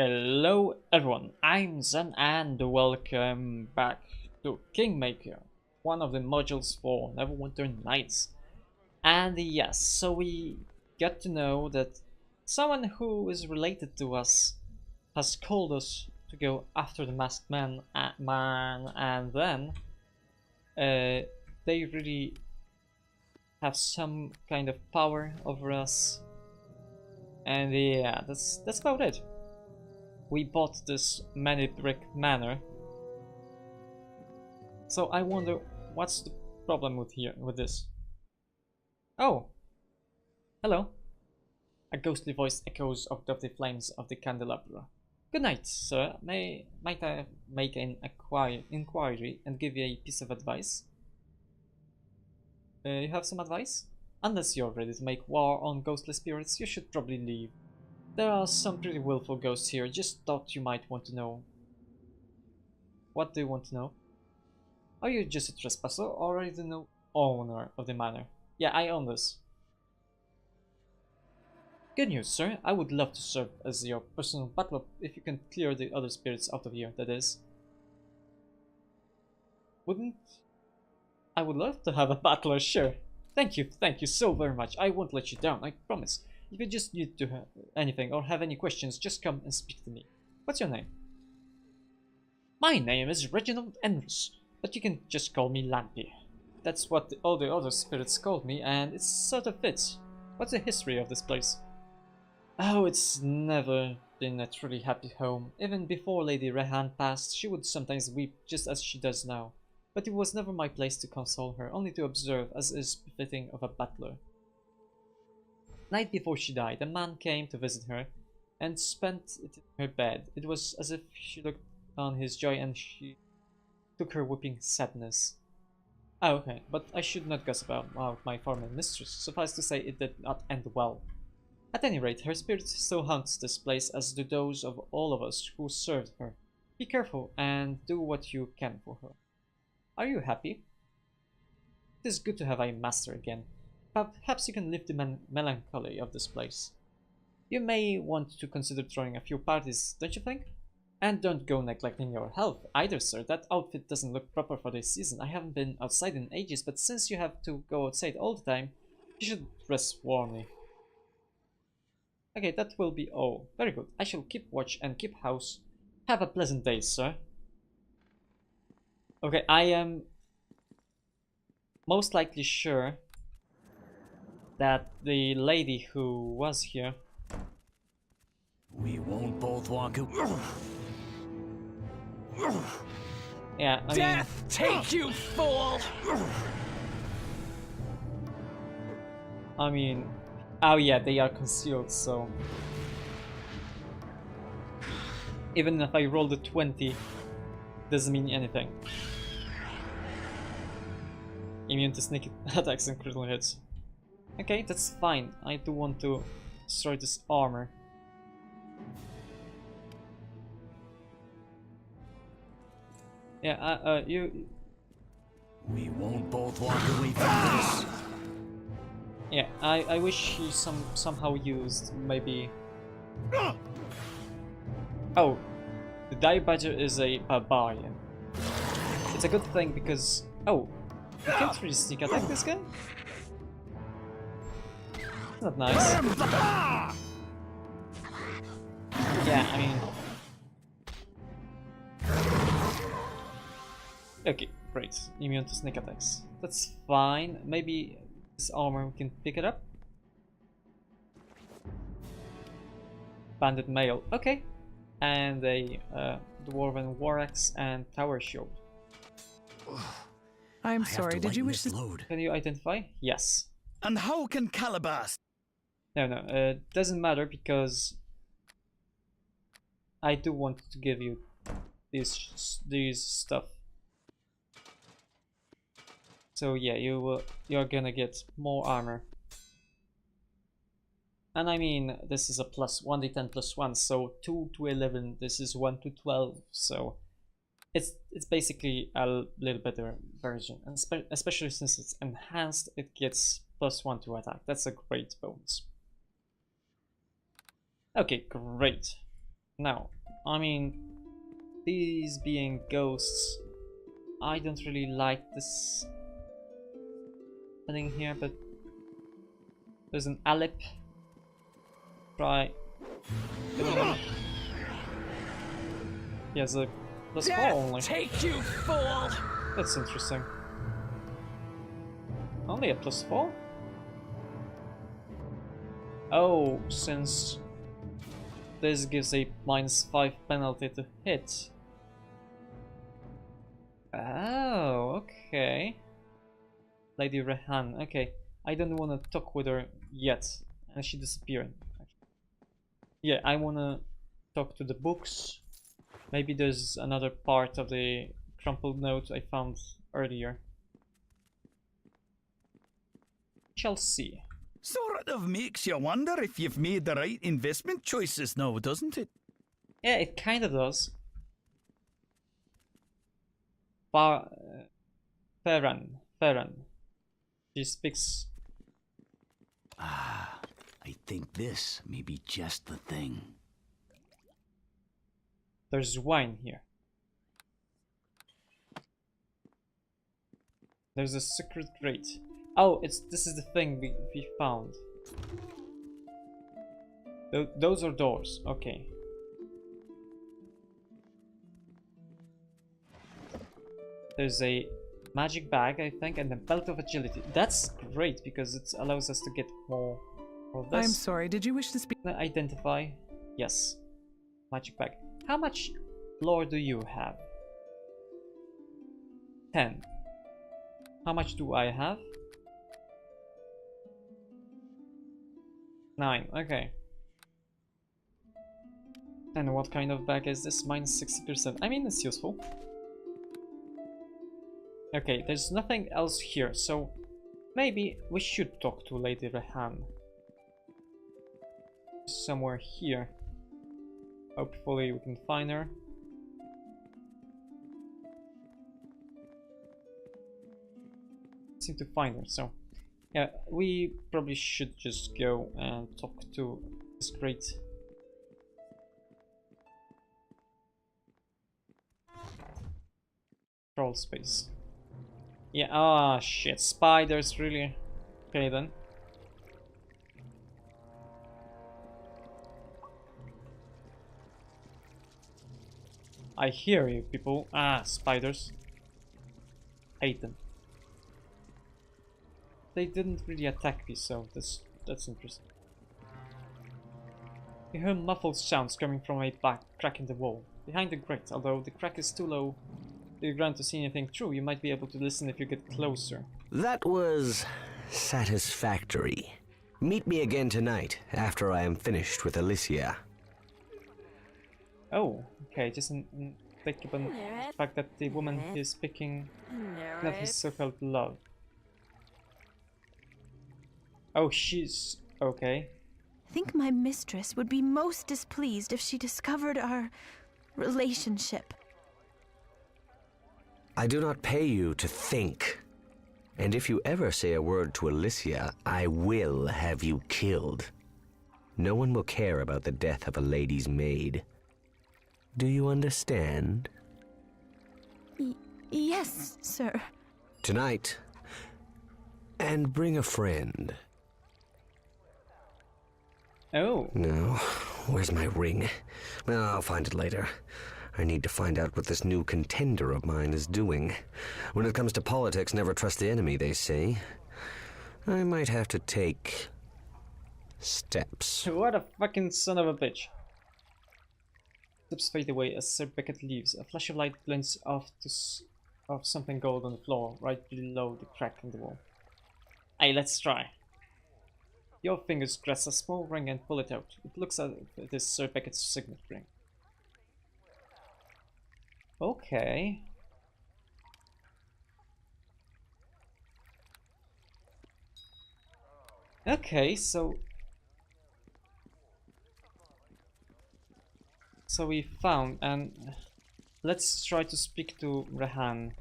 Hello everyone, I'm Zen and welcome back to Kingmaker, one of the modules for Neverwinter Nights. And yes, so we get to know that someone who is related to us has called us to go after the masked man, and then they really have some kind of power over us. And yeah, that's about it. We bought this many brick manor. So I wonder what's the problem with this. Oh, hello. A ghostly voice echoes out of the flames of the candelabra. Good night, sir. Might I make an inquiry and give you a piece of advice? You have some advice? Unless you're ready to make war on ghostly spirits, you should probably leave. There are some pretty willful ghosts here. Just thought you might want to know. What do you want to know? Are you just a trespasser, or are you the owner of the manor? Yeah, I own this. Good news, sir. I would love to serve as your personal butler if you can clear the other spirits out of here, that is. Wouldn't... I would love to have a butler, sure. Thank you so very much. I won't let you down, I promise. If you just need to have anything or have any questions, just come and speak to me. What's your name? My name is Reginald Enrus, but you can just call me Lampy. That's what all the other spirits called me, and it sort of fits. What's the history of this place? Oh, it's never been a truly happy home. Even before Lady Rehan passed, she would sometimes weep just as she does now. But it was never my place to console her, only to observe, as is befitting of a butler. Night before she died, a man came to visit her and spent it in her bed. It was as if she looked on his joy and she took her weeping sadness. Oh, okay, but I should not gossip about my former mistress. Suffice to say, it did not end well. At any rate, her spirit still haunts this place, as do those of all of us who served her. Be careful and do what you can for her. Are you happy? It is good to have a master again. Perhaps you can lift the melancholy of this place. You may want to consider throwing a few parties, don't you think? And don't go neglecting your health either, sir. That outfit doesn't look proper for this season. I haven't been outside in ages, but since you have to go outside all the time, you should dress warmly. Okay, that will be all. Very good. I shall keep watch and keep house. Have a pleasant day, sir. Okay, I am most likely sure that the lady who was here... We won't both walk away. Yeah, I Death take you, fool! Oh yeah, they are concealed, so... Even if I roll the 20, doesn't mean anything. Immune to sneak attacks and critical hits. Okay, that's fine. I do want to destroy this armor. Yeah, you... We won't both walk away from this. Yeah, I wish he somehow used maybe... Oh, the Dire Badger is a barbarian. It's a good thing because... Oh, you can't really sneak attack this guy? That's not nice. Yeah, okay, great. Immune to sneak attacks. That's fine. Maybe this armor we can pick it up. Bandit mail. Okay. And a dwarven war axe and tower shield. I'm sorry, did you wish to load? Can you identify? Yes. And how can Calabas? No, doesn't matter because I do want to give you these stuff. So yeah, you're gonna get more armor. And this is a plus 1d10 plus 1, so 2 to 11, this is 1 to 12, so it's basically a little better version, and especially since it's enhanced, it gets plus 1 to attack. That's a great bonus. Okay, great. Now, I mean, these being ghosts, I don't really like this thing here, but there's an Alip. Try. He has a +4 only. Take you, fool! That's interesting. Only a +4? Oh, since this gives a -5 penalty to hit. Oh, okay. Lady Rehan, okay. I don't want to talk with her yet. And she disappeared. Yeah, I want to talk to the books. Maybe there's another part of the crumpled note I found earlier. Shall see. Sort of makes you wonder if you've made the right investment choices now, doesn't it? Yeah, it kind of does. Farron. She speaks. Ah, I think this may be just the thing. There's wine here. There's a secret grate. Oh, this is the thing we found. Those are doors. Okay. There's a magic bag, I think, and a belt of agility. That's great because it allows us to get more of this. I'm sorry, did you wish to speak? Identify. Yes. Magic bag. How much lore do you have? 10. How much do I have? 9. Okay. And what kind of bag is this? -60%. I mean, it's useful. Okay, there's nothing else here, so maybe we should talk to Lady Rehan. Somewhere here. Hopefully we can find her. Seem to find her, so yeah, we probably should just go and talk to this great troll space. Yeah, ah, shit, spiders, really? Okay then. I hear you, people. Ah, spiders. Hate them. They didn't really attack me, so that's interesting. You hear muffled sounds coming from a back crack in the wall, behind the grate. Although the crack is too low to the ground to see anything through, you might be able to listen if you get closer. That was satisfactory. Meet me again tonight, after I am finished with Alicia. Oh, okay, just think about the fact that the woman is picking not his so-called love. Oh, she's okay. I think my mistress would be most displeased if she discovered our relationship. I do not pay you to think. And if you ever say a word to Alicia, I will have you killed. No one will care about the death of a lady's maid. Do you understand? Yes, sir. Tonight. And bring a friend. Oh. No. Where's my ring? Well, I'll find it later. I need to find out what this new contender of mine is doing. When it comes to politics, never trust the enemy, they say. I might have to take steps. What a fucking son of a bitch. Steps fade away as Sir Beckett leaves. A flash of light glints off something gold on the floor, right below the crack in the wall. Hey, let's try. Your fingers grasp a small ring and pull it out. It looks as if it is Sir Beckett's signet ring. Okay. Okay, so we found, and let's try to speak to Rehan.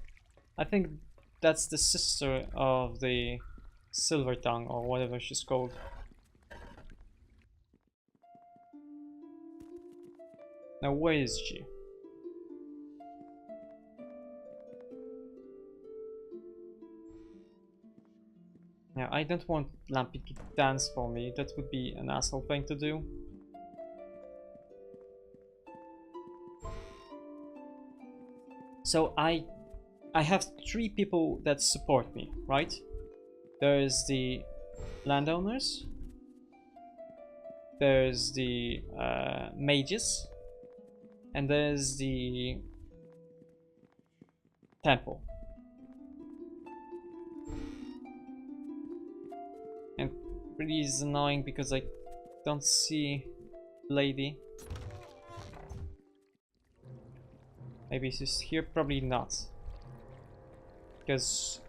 I think that's the sister of the Silver Tongue, or whatever she's called. Now where is she? Now I don't want Lampy to dance for me, that would be an asshole thing to do. So I have 3 people that support me, right? There's the landowners, there's the mages, and there's the temple. And really is annoying because I don't see lady. Maybe she's here, probably not. Because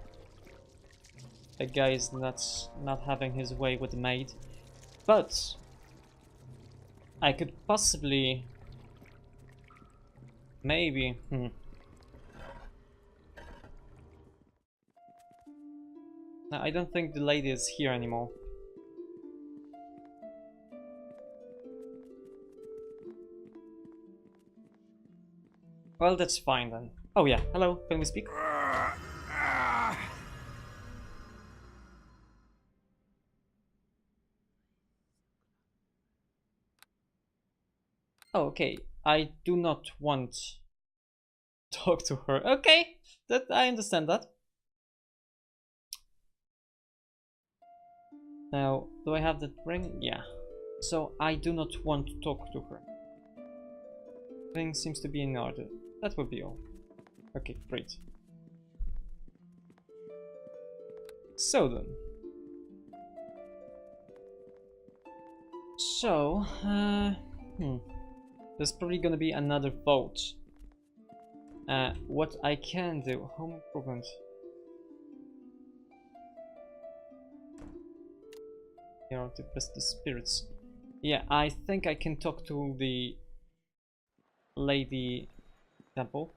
the guy is not having his way with the maid. But I could possibly maybe No, I don't think the lady is here anymore. Well, that's fine then. Oh yeah, hello, can we speak? Oh, okay. I do not want to talk to her. Okay, that I understand that. Now, do I have that ring? Yeah. So I do not want to talk to her. Ring seems to be in order. That will be all. Okay, great. So then. So, there's probably gonna be another vote. What I can do, home improvement. Here are to press the spirits. Yeah, I think I can talk to the lady temple.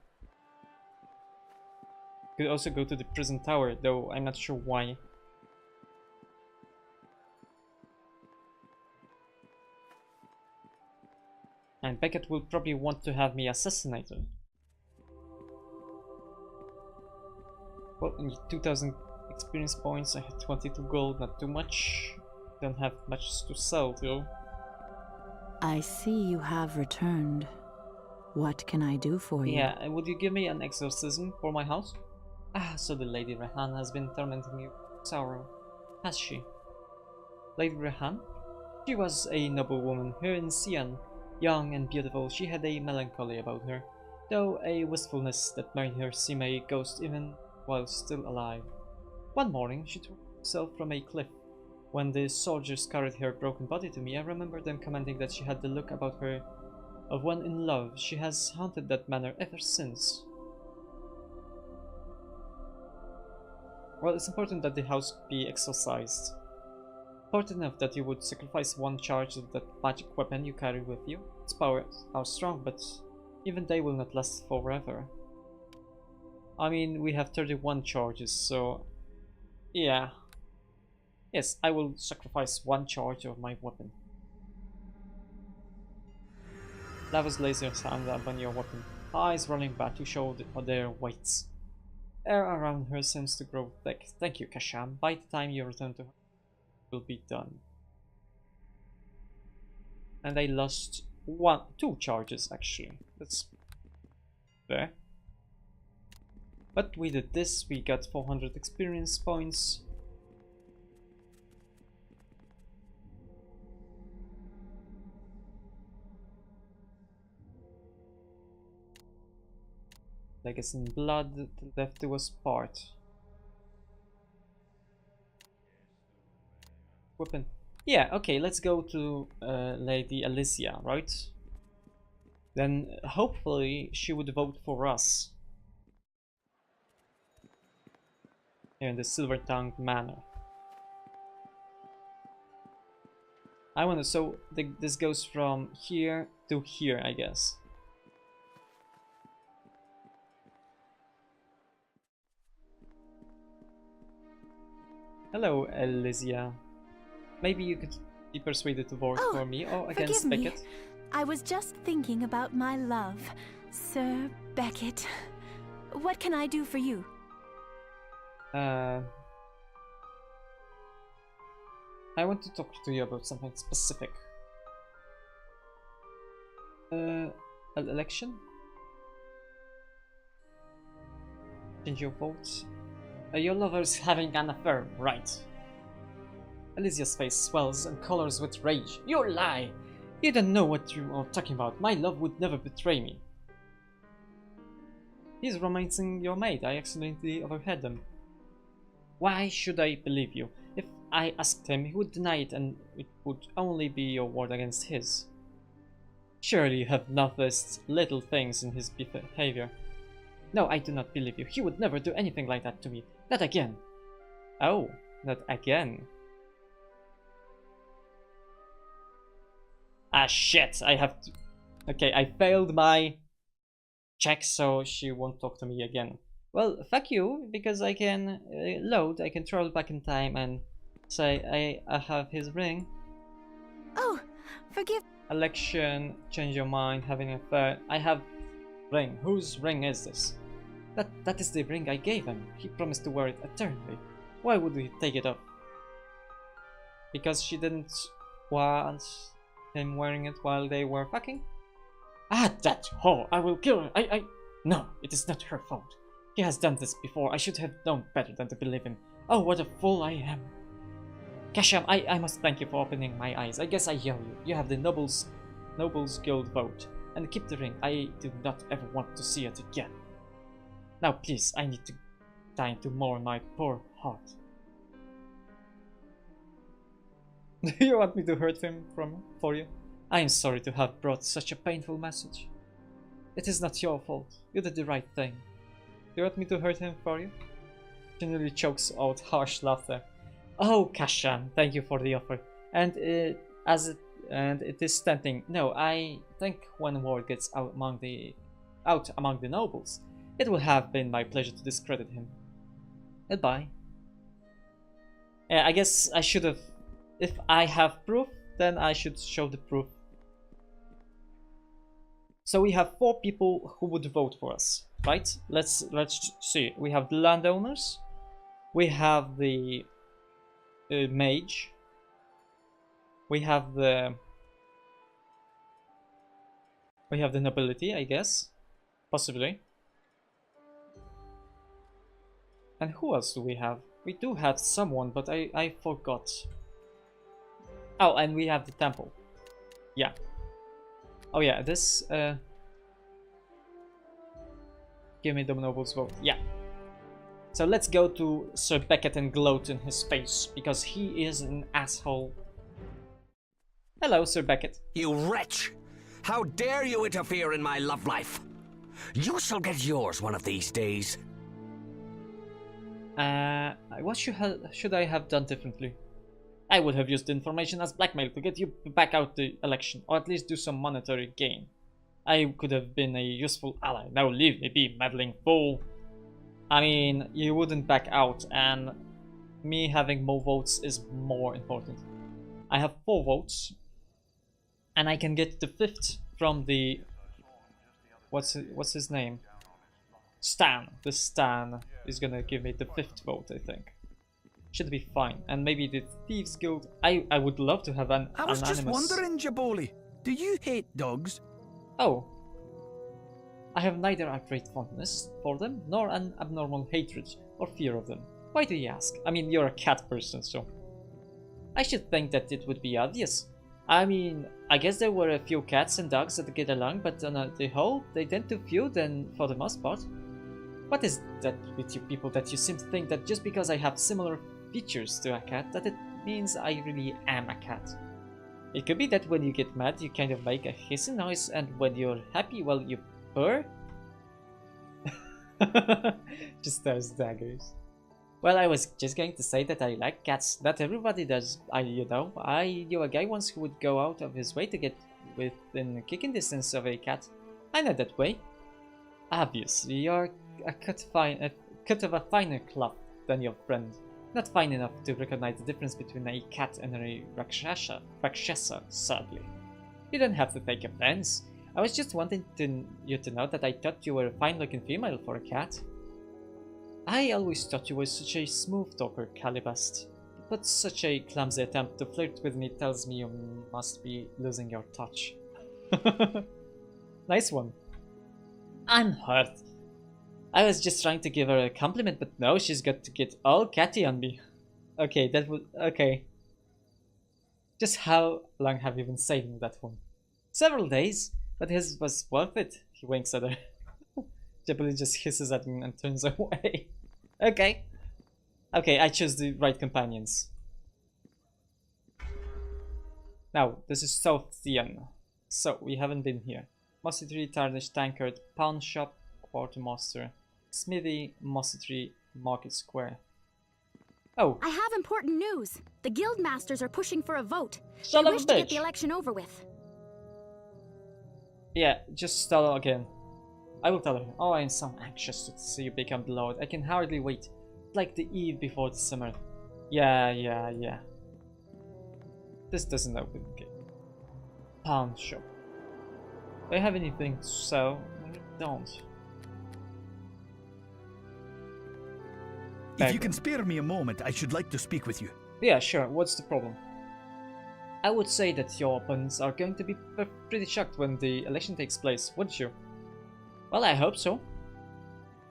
Could also go to the prison tower, though I'm not sure why. And Beckett will probably want to have me assassinated. Well, in 2000 experience points, I had 22 gold, not too much. Don't have much to sell though. I see you have returned. What can I do for you? Yeah, would you give me an exorcism for my house? Ah, so the Lady Rehan has been tormenting you with sorrow, has she? Lady Rehan? She was a noble woman here in Xi'an. Young and beautiful, she had a melancholy about her, though a wistfulness that made her seem a ghost even while still alive. One morning, she threw herself from a cliff. When the soldiers carried her broken body to me, I remember them commenting that she had the look about her of one in love. She has haunted that manor ever since. Well, it's important that the house be exorcised. Important enough that you would sacrifice one charge of that magic weapon you carry with you. Its powers are strong, but even they will not last forever. I mean, we have 31 charges, so yeah. Yes, I will sacrifice one charge of my weapon. Lava's lasers hand up on your weapon, eyes rolling back to show their weights. Air around her seems to grow thick. Thank you, Kasham. By the time you return to her, it will be done. And I lost 2 charges actually. That's fair. But we did this, we got 400 experience points. Legacy in blood, left was part. Weapon. Yeah, okay, let's go to Lady Alicia, right? Then hopefully she would vote for us. Here in the Silver-Tongued Manor. I wonder, so this goes from here to here, I guess. Hello, Alicia. Maybe you could be persuaded to vote for me, or against Beckett. I was just thinking about my love, Sir Beckett. What can I do for you? I want to talk to you about something specific. Election? Change your vote. Your lover is having an affair, right? Alicia's face swells and colors with rage. You lie! You don't know what you are talking about. My love would never betray me. He's romancing your maid. I accidentally overheard them. Why should I believe you? If I asked him, he would deny it, and it would only be your word against his. Surely you have noticed little things in his behavior. No, I do not believe you. He would never do anything like that to me. Not again. Oh, not again. Ah, shit. I have to... Okay, I failed my check, so she won't talk to me again. Well, fuck you, because I can I can travel back in time and say I have his ring. Oh, forgive. Election, change your mind, having an affair. I have ring. Whose ring is this? That is the ring I gave him. He promised to wear it eternally. Why would he take it off? Because she didn't want him wearing it while they were fucking? Ah, that whore! I will kill her! No, it is not her fault. He has done this before. I should have known better than to believe him. Oh, what a fool I am. Kasham, I must thank you for opening my eyes. I guess I owe you. You have the Nobles Guild vote. And keep the ring. I do not ever want to see it again. Now please, I need time to mourn my poor heart. Do you want me to hurt him for you? I am sorry to have brought such a painful message. It is not your fault. You did the right thing. Do you want me to hurt him for you? She nearly chokes out harsh laughter. Oh, Kasham, thank you for the offer. And it is tempting. No, I think when word gets out among the nobles, it will have been my pleasure to discredit him. Goodbye. I guess I should have. If I have proof, then I should show the proof. So we have 4 people who would vote for us, right? Let's see. We have the landowners. We have the mage. We have the nobility, I guess, possibly. And who else do we have? We do have someone, but I forgot. Oh, and we have the temple. Yeah. Oh yeah, this give me the noble's vote. Yeah. So let's go to Sir Beckett and gloat in his face, because he is an asshole. Hello, Sir Beckett. You wretch! How dare you interfere in my love life? You shall get yours one of these days. What should I have done differently? I would have used the information as blackmail to get you back out the election, or at least do some monetary gain. I could have been a useful ally. Now leave me be, meddling fool. I mean, you wouldn't back out, and me having more votes is more important. I have 4 votes, and I can get the 5th from the... What's his name? Stan. The Stan is gonna give me the 5th vote, I think. Should be fine. And maybe the Thieves Guild. I would love to have an I was anonymous... just wondering, Jaboli, do you hate dogs? Oh. I have neither a great fondness for them, nor an abnormal hatred or fear of them. Why do you ask? I mean, you're a cat person, so... I should think that it would be obvious. I mean, I guess there were a few cats and dogs that get along, but on the whole, they tend to feud, and for the most part. What is that with you people that you seem to think that just because I have similar features to a cat, that it means I really am a cat? It could be that when you get mad, you kind of make a hissing noise, and when you're happy, well, you purr? Just those daggers. Well, I was just going to say that I like cats. Not everybody does. I knew a guy once who would go out of his way to get within kicking distance of a cat. I know that way. Obviously, you're a cut of a finer cloth than your friend. Not fine enough to recognize the difference between a cat and a rakshasa, sadly. You don't have to take offense. I was just wanting you to know that I thought you were a fine-looking female for a cat. I always thought you were such a smooth talker, Calibast. But such a clumsy attempt to flirt with me tells me you must be losing your touch. Nice one. I'm hurt. I was just trying to give her a compliment, but no, she's got to get all catty on me. Okay, that would... okay. Just how long have you been saving that one? Several days, but his was worth it. He winks at her. Jabali just hisses at him and turns away. Okay. Okay, I chose the right companions. Now, this is South Theon. So, we haven't been here. Mossy Tree, Tarnished Tankard, Pawn Shop, Quartermaster, Smithy, Mossy Tree, Market Square. Oh. I have important news. The guild masters are pushing for a vote. Son They of a wish to get bitch. the election over with. Yeah, just tell her again. I will tell her. Oh, I am so anxious to see you become the Lord. I can hardly wait. Like the eve before the summer. Yeah. This doesn't open. Okay. Pawn shop. Do I have anything to sell? I don't. If you can spare me a moment, I should like to speak with you. Yeah, sure. What's the problem? I would say that your opponents are going to be pretty shocked when the election takes place, wouldn't you? Well, I hope so.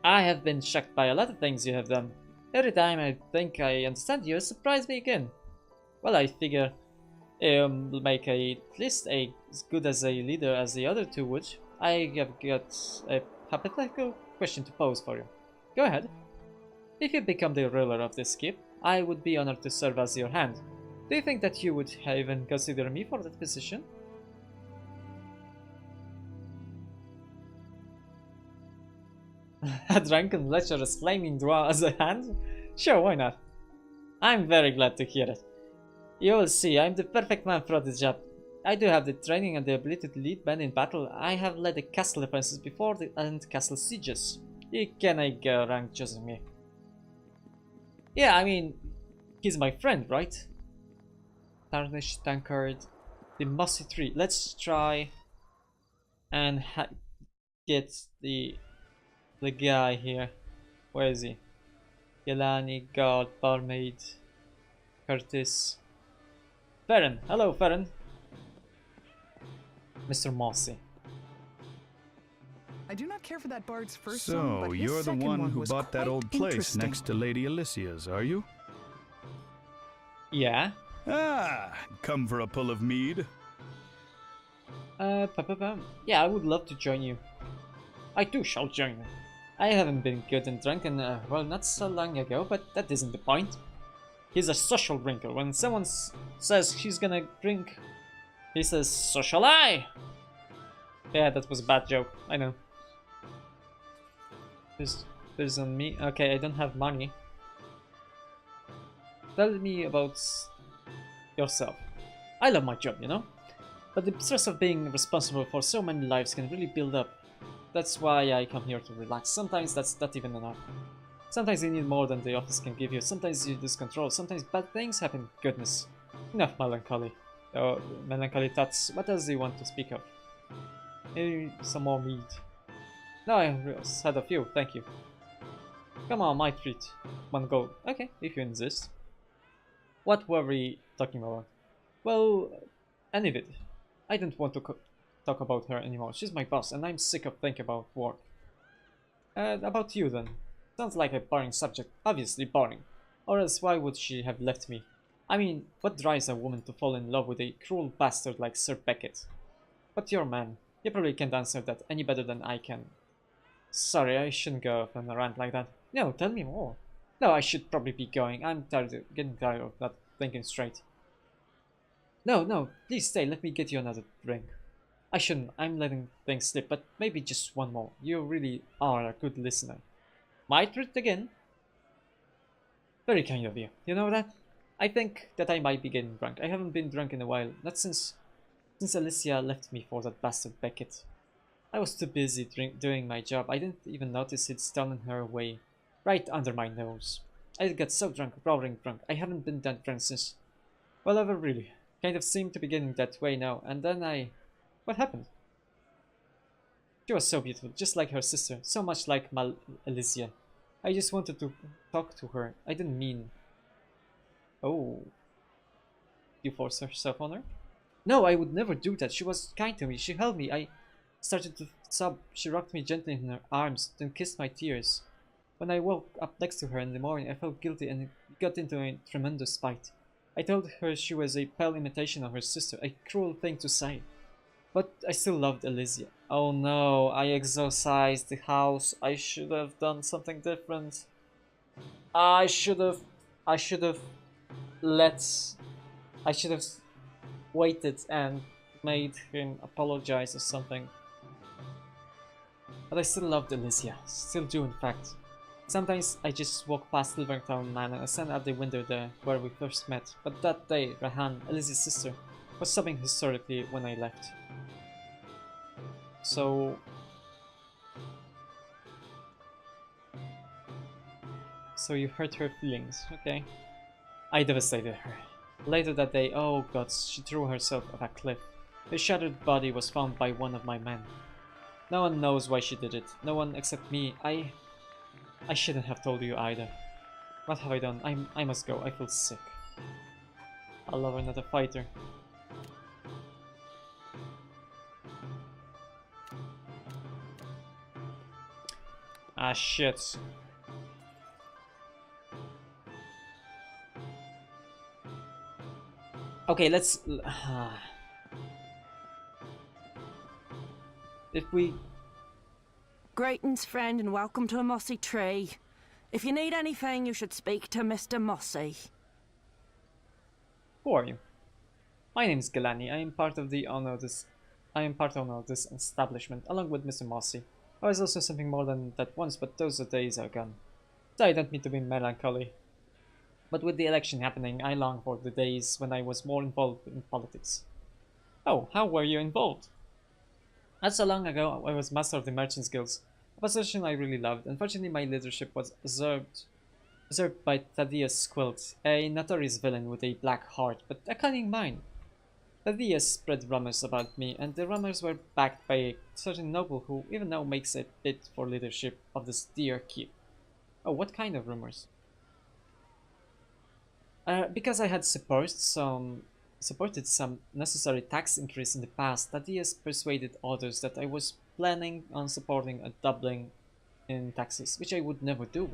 I have been shocked by a lot of things you have done. Every time I think I understand you, surprise me again. Well, I figure you'll make at least as good as a leader as the other two would. I have got a hypothetical question to pose for you. Go ahead. If you become the ruler of this skip, I would be honored to serve as your hand. Do you think that you would even consider me for that position? A drunken lecherous flaming draw as a hand? Sure, why not? I'm very glad to hear it. You will see, I'm the perfect man for the job. I do have the training and the ability to lead men in battle. I have led the castle defenses before and castle sieges. You cannot go wrong choosing me. Yeah, I mean, he's my friend, right? Tarnished Tankard, the Mossy Tree. Let's try and get the guy here. Where is he? Kalani, God, Barmaid, Curtis, Farron. Hello, Farron. Mr. Massey. I do not care for that bard's first song, So, but his you're the second one who was bought that quite old place interesting. next to Lady Alicia's, are you? Yeah. Ah, come for a pull of mead. Yeah, I would love to join you. I too shall join you. I haven't been good and drunk in, well, not so long ago, but that isn't the point. He's a social drinker. When someone says he's gonna drink, he says, so shall I! Yeah, that was a bad joke, I know. There's on me. Okay, I don't have money. Tell me about yourself. I love my job, you know? But the stress of being responsible for so many lives can really build up. That's why I come here to relax. Sometimes that's not even enough. Sometimes you need more than the office can give you. Sometimes you lose control. Sometimes bad things happen. Goodness. Enough melancholy. Oh, melancholy thoughts. What else do you want to speak of? Maybe some more mead. No, I had a few. Thank you. Come on, my treat. One gold. Okay, if you insist. What were we talking about? Well, any of it. I don't want to talk about her anymore. She's my boss, and I'm sick of thinking about work. About you then. Sounds like a boring subject. Obviously boring. Or else why would she have left me? I mean, what drives a woman to fall in love with a cruel bastard like Sir Beckett? But you're a man. You probably can't answer that any better than I can. Sorry, I shouldn't go off on a rant like that. No, tell me more. No, I should probably be going. I'm getting tired of not thinking straight. No, please stay. Let me get you another drink. I shouldn't. I'm letting things slip, but maybe just one more. You really are a good listener. My treat again? Very kind of you. You know that? I think that I might be getting drunk. I haven't been drunk in a while. Not since Alicia left me for that bastard Beckett. I was too busy doing my job. I didn't even notice he'd stolen her away. Right under my nose. I got so drunk, roaring drunk. I haven't been that drunk since... well, ever really. Kind of seemed to be getting that way now. And then I What happened? She was so beautiful, just like her sister, so much like Alicia. I just wanted to talk to her. I didn't mean... Oh. You forced yourself on her? No, I would never do that. She was kind to me. She held me. I started to sob. She rocked me gently in her arms, then kissed my tears. When I woke up next to her in the morning, I felt guilty and got into a tremendous fight. I told her she was a pale imitation of her sister, a cruel thing to say. But I still loved Alicia. Oh no, I exorcised the house. I should have done something different. I should have let... I should have waited and made him apologize or something. But I still loved Alicia. Still do, in fact. Sometimes I just walk past Silvertown Manor and stand at the window there where we first met. But that day, Rahan, Alicia's sister, was sobbing hysterically when I left. So you hurt her feelings, okay? I devastated her. Later that day, oh gods, she threw herself off a cliff. Her shattered body was found by one of my men. No one knows why she did it. No one except me. I shouldn't have told you either. What have I done? I must go. I feel sick. A lover, not a fighter. Ah, shit. Okay, let's... if we... Greetings, friend, and welcome to the Mossy Tree. If you need anything, you should speak to Mr. Mossy. Who are you? My name is Kalani. I am part owner of this establishment, along with Mr. Massey. I was also something more than that once, but those days are gone. So I don't mean to be melancholy. But with the election happening, I long for the days when I was more involved in politics. Oh, how were you involved? Not so long ago, I was master of the Merchants Guilds, a position I really loved. Unfortunately, my leadership was usurped by Thaddeus Quilt, a notorious villain with a black heart, but a cunning mind. Thaddeus spread rumors about me, and the rumors were backed by a certain noble who even now makes a bid for leadership of this dear keep. Oh, what kind of rumors? Because I had supported some necessary tax increase in the past, Thaddeus persuaded others that I was planning on supporting a doubling in taxes, which I would never do.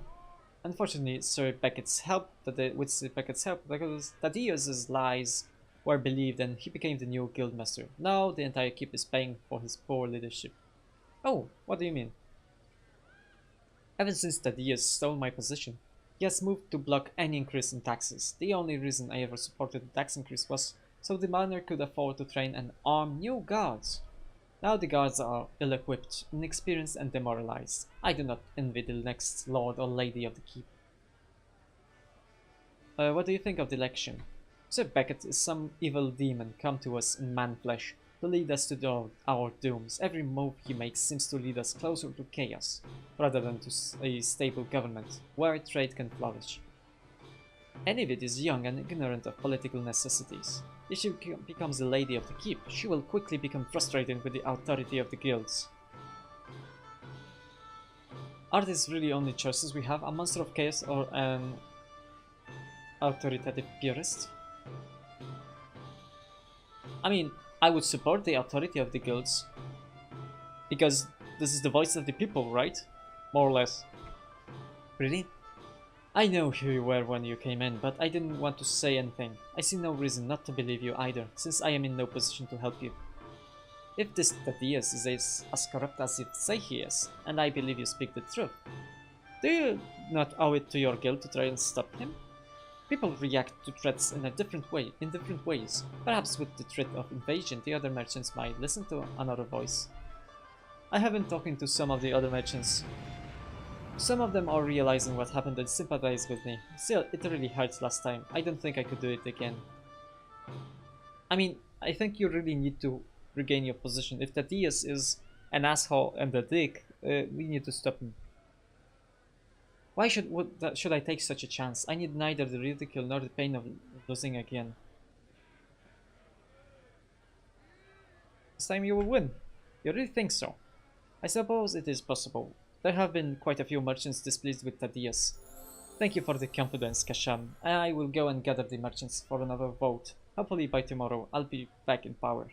Unfortunately, with Beckett's help, because Thaddeus's lies were believed and he became the new guildmaster. Now the entire keep is paying for his poor leadership. Oh, what do you mean? Ever since Thaddeus stole my position, he has moved to block any increase in taxes. The only reason I ever supported the tax increase was so the manor could afford to train and arm new guards. Now the guards are ill-equipped, inexperienced and demoralized. I do not envy the next lord or lady of the keep. What do you think of the election? Sir Beckett is some evil demon come to us in man-flesh to lead us to our dooms. Every move he makes seems to lead us closer to chaos, rather than to a stable government, where trade can flourish. Enivit is young and ignorant of political necessities. If she becomes the lady of the keep, she will quickly become frustrated with the authority of the guilds. Are these really only choices we have? A monster of chaos or an authoritative purist? I mean, I would support the authority of the guilds, because this is the voice of the people, right? More or less. Really? I know who you were when you came in, but I didn't want to say anything. I see no reason not to believe you either, since I am in no position to help you. If this Thaddeus is as corrupt as you say he is, and I believe you speak the truth, do you not owe it to your guild to try and stop him? People react to threats in different ways. Perhaps with the threat of invasion, the other merchants might listen to another voice. I have been talking to some of the other merchants. Some of them are realizing what happened and sympathize with me. Still, it really hurts last time. I don't think I could do it again. I mean, I think you really need to regain your position. If Thaddeus is an asshole and a dick, we need to stop him. Why should I take such a chance? I need neither the ridicule nor the pain of losing again. This time you will win. You really think so? I suppose it is possible. There have been quite a few merchants displeased with Thaddeus. Thank you for the confidence, Kasham. I will go and gather the merchants for another vote. Hopefully by tomorrow I'll be back in power.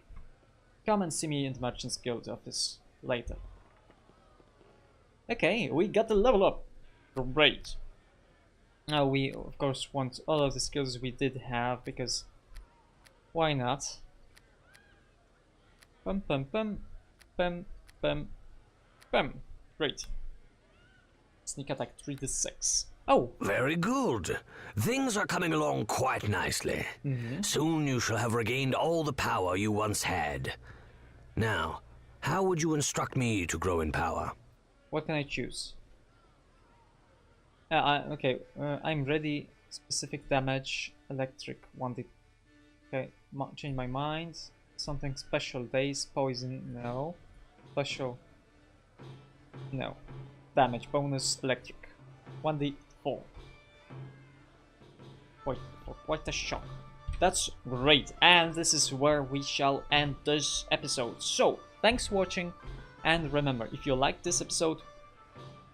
Come and see me in the Merchants Guild office later. Okay, we got the level up. Great. Now we of course want all of the skills we did have, because why not? Pum pum pum pum pum pum. Great. Sneak attack 3d6. Oh! Very good. Things are coming along quite nicely. Soon you shall have regained all the power you once had. Now, how would you instruct me to grow in power? What can I choose? Okay, I'm ready. Specific damage, electric, 1d. Okay, change my mind. Something special, days, poison, no. Special, no. Damage, bonus, electric, 1d4. Wait, what a shock. That's great, and this is where we shall end this episode. So, thanks for watching, and remember, if you liked this episode,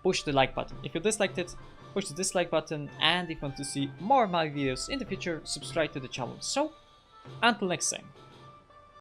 push the like button. If you disliked it, push the dislike button, and if you want to see more of my videos in the future, subscribe to the channel. So, until next time.